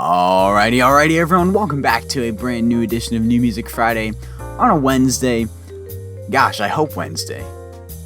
Alrighty everyone, welcome back to a brand new edition of New Music Friday on a Wednesday. Gosh, I hope Wednesday.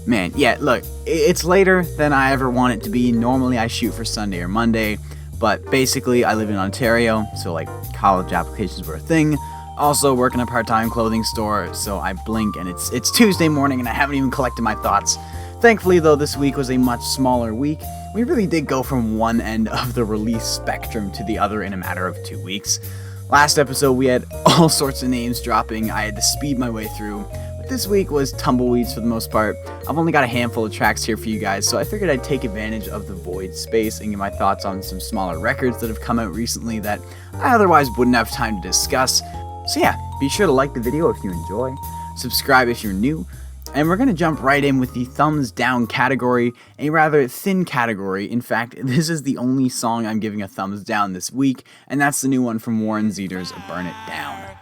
Man, yeah, look, it's later than I ever want it to be. Normally I shoot for Sunday or Monday, but basically I live in Ontario, so like college applications were a thing. Also work in a part-time clothing store, so I blink and it's Tuesday morning and I haven't even collected my thoughts. Thankfully though, this week was a much smaller week. We really did go from one end of the release spectrum to the other in a matter of 2 weeks. Last episode we had all sorts of names dropping, I had to speed my way through, but this week was tumbleweeds for the most part. I've only got a handful of tracks here for you guys, so I figured I'd take advantage of the void space and give my thoughts on some smaller records that have come out recently that I otherwise wouldn't have time to discuss. So yeah, be sure to like the video if you enjoy, subscribe if you're new, and we're going to jump right in with the thumbs down category, a rather thin category. In fact, this is the only song I'm giving a thumbs down this week, and that's the new one from Warren Zeiders, Burn It Down.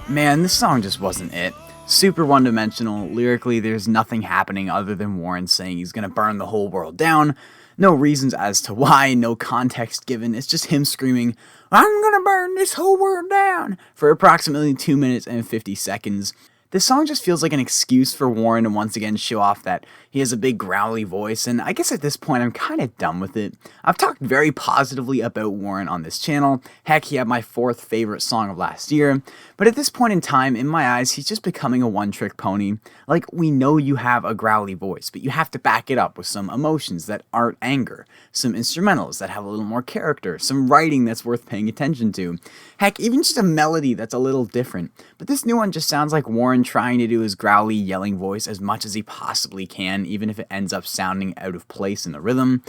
Man, this song just wasn't it. Super one-dimensional, lyrically there's nothing happening other than Warren saying he's going to burn the whole world down. No reasons as to why, no context given, it's just him screaming, "I'm gonna burn this whole world down," for approximately 2 minutes and 50 seconds. This song just feels like an excuse for Warren to once again show off that he has a big growly voice, and I guess at this point I'm kinda done with it. I've talked very positively about Warren on this channel, heck he had my 4th favorite song of last year, but at this point in time, in my eyes, he's just becoming a one-trick pony. Like, we know you have a growly voice, but you have to back it up with some emotions that aren't anger, some instrumentals that have a little more character, some writing that's worth paying attention to, heck, even just a melody that's a little different. But this new one just sounds like Warren trying to do his growly, yelling voice as much as he possibly can, even if it ends up sounding out of place in the rhythm.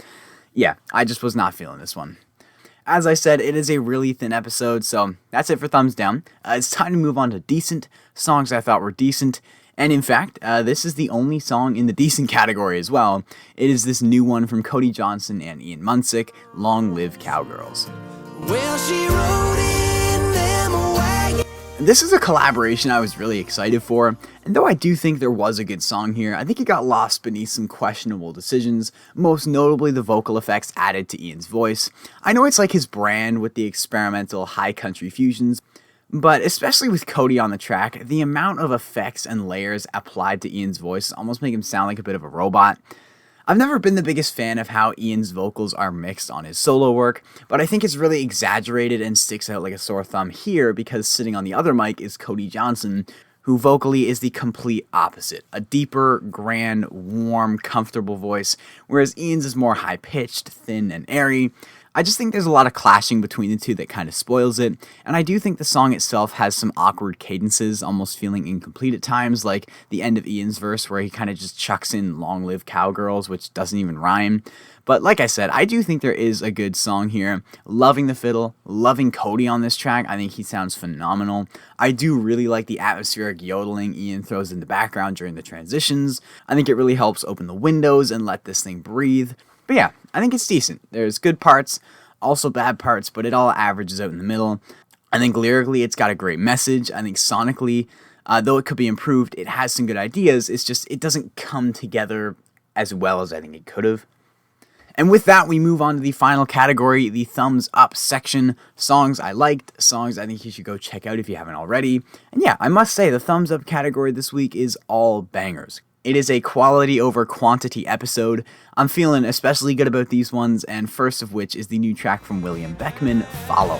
Yeah, I just was not feeling this one. As I said, it is a really thin episode, so that's it for thumbs down. It's time to move on to decent, songs I thought were decent, and in fact, this is the only song in the decent category as well. It is this new one from Cody Johnson and Ian Munsick, Long Live Cowgirls. Well, she rode in them wagon. This is a collaboration I was really excited for, and though I do think there was a good song here, I think it got lost beneath some questionable decisions, most notably the vocal effects added to Ian's voice. I know it's like his brand with the experimental high country fusions, but especially with Cody on the track, the amount of effects and layers applied to Ian's voice almost make him sound like a bit of a robot. I've never been the biggest fan of how Ian's vocals are mixed on his solo work, but I think it's really exaggerated and sticks out like a sore thumb here because sitting on the other mic is Cody Johnson, who vocally is the complete opposite. A deeper, grand, warm, comfortable voice, whereas Ian's is more high-pitched, thin, and airy. I just think there's a lot of clashing between the two that kind of spoils it, and I do think the song itself has some awkward cadences, almost feeling incomplete at times, like the end of Ian's verse where he kind of just chucks in Long Live Cowgirls, which doesn't even rhyme. But like I said, I do think there is a good song here. Loving the fiddle, loving Cody on this track, I think he sounds phenomenal. I do really like the atmospheric yodeling Ian throws in the background during the transitions. I think it really helps open the windows and let this thing breathe. But yeah, I think it's decent. There's good parts, also bad parts, but it all averages out in the middle. I think lyrically it's got a great message. I think sonically, though it could be improved, it has some good ideas. It's just, it doesn't come together as well as I think it could have. And with that, we move on to the final category, the thumbs up section. Songs I liked, songs I think you should go check out if you haven't already. And yeah, I must say the thumbs up category this week is all bangers. It is a quality over quantity episode. I'm feeling especially good about these ones, and first of which is the new track from William Beckmann, Follow.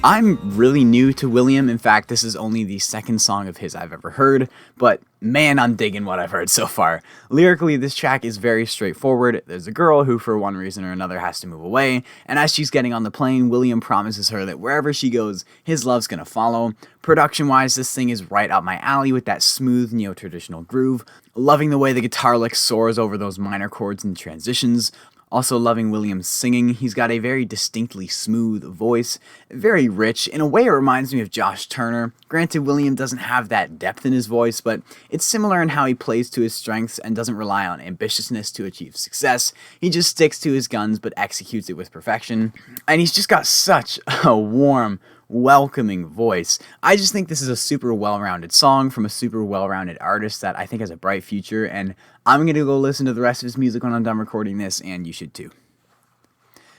I'm really new to William. In fact, this is only the 2nd song of his I've ever heard, but man, I'm digging what I've heard so far. Lyrically, this track is very straightforward. There's a girl who, for one reason or another, has to move away, and as she's getting on the plane, William promises her that wherever she goes, his love's gonna follow. Production-wise, this thing is right up my alley with that smooth, neo-traditional groove. Loving the way the guitar lick soars over those minor chords and transitions. Also loving William's singing. He's got a very distinctly smooth voice, very rich. In a way, it reminds me of Josh Turner. Granted, William doesn't have that depth in his voice, but it's similar in how he plays to his strengths and doesn't rely on ambitiousness to achieve success. He just sticks to his guns but executes it with perfection. And he's just got such a warm, welcoming voice. I just think this is a super well-rounded song from a super well-rounded artist that I think has a bright future, and I'm going to go listen to the rest of his music when I'm done recording this, and you should too.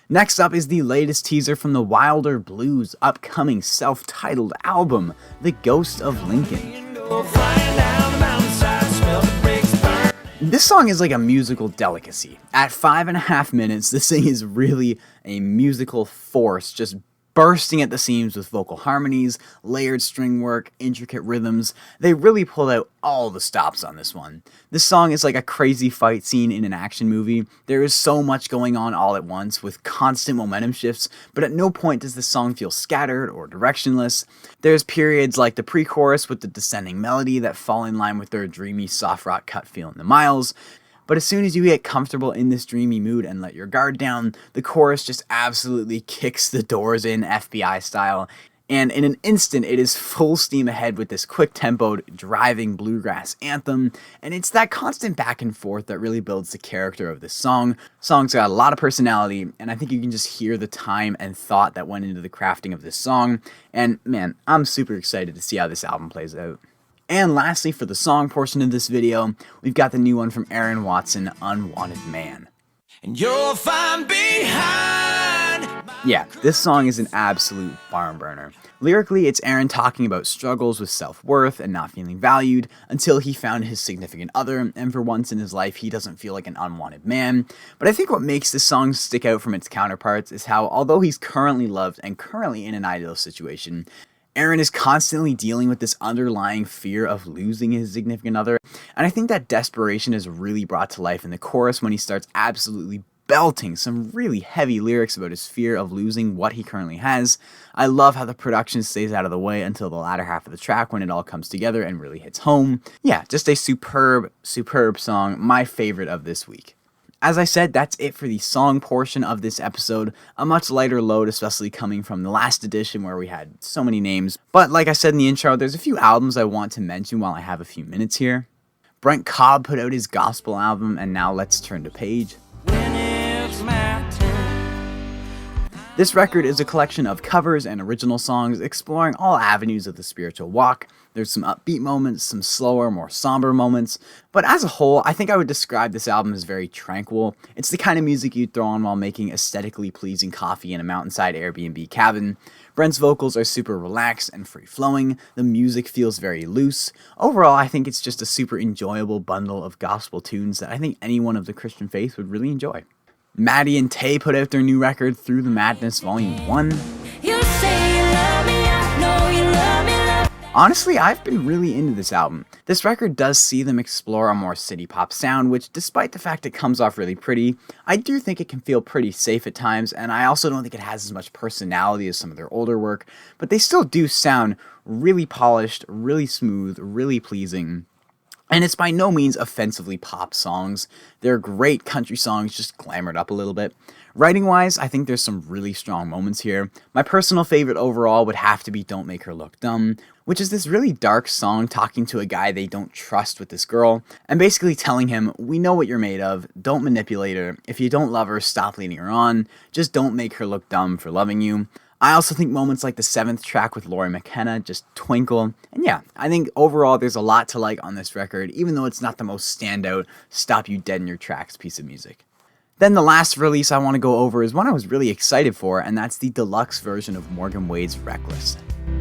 Next up is the latest teaser from the Wilder Blues' upcoming self-titled album, The Ghost of Lincoln. This song is like a musical delicacy. At 5.5 minutes, this thing is really a musical force, just bursting at the seams with vocal harmonies, layered string work, intricate rhythms. They really pulled out all the stops on this one. This song is like a crazy fight scene in an action movie. There is so much going on all at once with constant momentum shifts, but at no point does this song feel scattered or directionless. There's periods like the pre-chorus with the descending melody that fall in line with their dreamy soft rock cut feel in the Miles. But as soon as you get comfortable in this dreamy mood and let your guard down, the chorus just absolutely kicks the doors in FBI style, and in an instant it is full steam ahead with this quick-tempoed, driving bluegrass anthem, and it's that constant back and forth that really builds the character of this song. The song's got a lot of personality, and I think you can just hear the time and thought that went into the crafting of this song, and man, I'm super excited to see how this album plays out. And lastly, for the song portion of this video, we've got the new one from Aaron Watson, Unwanted Man. And you'll find behind. Yeah, this song is an absolute barn burner. Lyrically, it's Aaron talking about struggles with self-worth and not feeling valued until he found his significant other, and for once in his life, he doesn't feel like an unwanted man. But I think what makes this song stick out from its counterparts is how, although he's currently loved and currently in an ideal situation, Aaron is constantly dealing with this underlying fear of losing his significant other, and I think that desperation is really brought to life in the chorus when he starts absolutely belting some really heavy lyrics about his fear of losing what he currently has. I love how the production stays out of the way until the latter half of the track when it all comes together and really hits home. Yeah, just a superb, superb song, my favorite of this week. As I said, that's it for the song portion of this episode. A much lighter load, especially coming from the last edition where we had so many names. But like I said in the intro, there's a few albums I want to mention while I have a few minutes here. Brent Cobb put out his gospel album, and now let's turn to page. This record is a collection of covers and original songs exploring all avenues of the spiritual walk. There's some upbeat moments, some slower, more somber moments, but as a whole, I think I would describe this album as very tranquil. It's the kind of music you'd throw on while making aesthetically pleasing coffee in a mountainside Airbnb cabin. Brent's vocals are super relaxed and free-flowing, the music feels very loose. Overall, I think it's just a super enjoyable bundle of gospel tunes that I think anyone of the Christian faith would really enjoy. Maddie and Tae put out their new record, Through the Madness Volume 1. You say you love me, I know you love me. Honestly, I've been really into this album. This record does see them explore a more city pop sound, which despite the fact it comes off really pretty, I do think it can feel pretty safe at times, and I also don't think it has as much personality as some of their older work, but they still do sound really polished, really smooth, really pleasing. And it's by no means offensively pop songs. They're great country songs, just glamored up a little bit. Writing-wise, I think there's some really strong moments here. My personal favorite overall would have to be Don't Make Her Look Dumb, which is this really dark song talking to a guy they don't trust with this girl, and basically telling him, we know what you're made of, don't manipulate her, if you don't love her, stop leading her on, just don't make her look dumb for loving you. I also think moments like the 7th track with Laurie McKenna just twinkle. And yeah, I think overall there's a lot to like on this record, even though it's not the most standout, stop you dead in your tracks piece of music. Then the last release I want to go over is one I was really excited for, and that's the deluxe version of Morgan Wade's Reckless.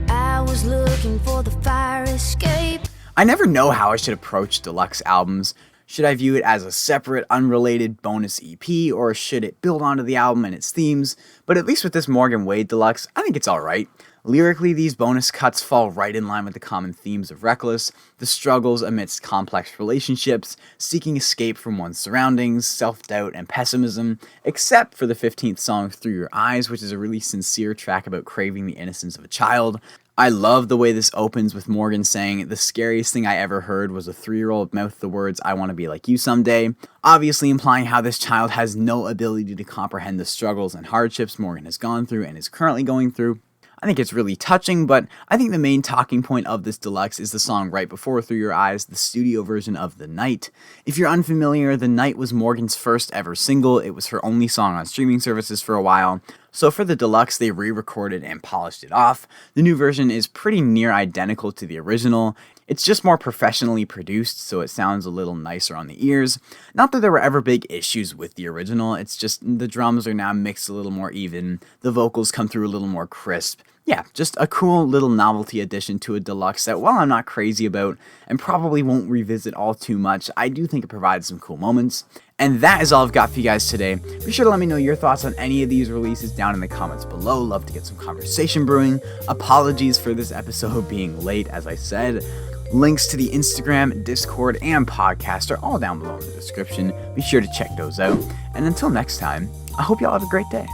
I was looking for the fire escape. I never know how I should approach deluxe albums. Should I view it as a separate, unrelated bonus EP, or should it build onto the album and its themes? But at least with this Morgan Wade Deluxe, I think it's alright. Lyrically, these bonus cuts fall right in line with the common themes of Reckless, the struggles amidst complex relationships, seeking escape from one's surroundings, self-doubt, and pessimism, except for the 15th song, Through Your Eyes, which is a really sincere track about craving the innocence of a child. I love the way this opens with Morgan saying, the scariest thing I ever heard was a 3-year-old mouth the words, I want to be like you someday, obviously implying how this child has no ability to comprehend the struggles and hardships Morgan has gone through and is currently going through. I think it's really touching, but I think the main talking point of this deluxe is the song right before Through Your Eyes, the studio version of The Night. If you're unfamiliar, The Night was Morgan's first ever single. It was her only song on streaming services for a while. So for the deluxe, they re-recorded and polished it off. The new version is pretty near identical to the original. It's just more professionally produced, so it sounds a little nicer on the ears. Not that there were ever big issues with the original, it's just the drums are now mixed a little more even, the vocals come through a little more crisp. Yeah, just a cool little novelty addition to a deluxe that, while I'm not crazy about and probably won't revisit all too much, I do think it provides some cool moments. And that is all I've got for you guys today. Be sure to let me know your thoughts on any of these releases down in the comments below. Love to get some conversation brewing. Apologies for this episode being late, as I said. Links to the Instagram, Discord, and podcast are all down below in the description. Be sure to check those out. And until next time, I hope y'all have a great day.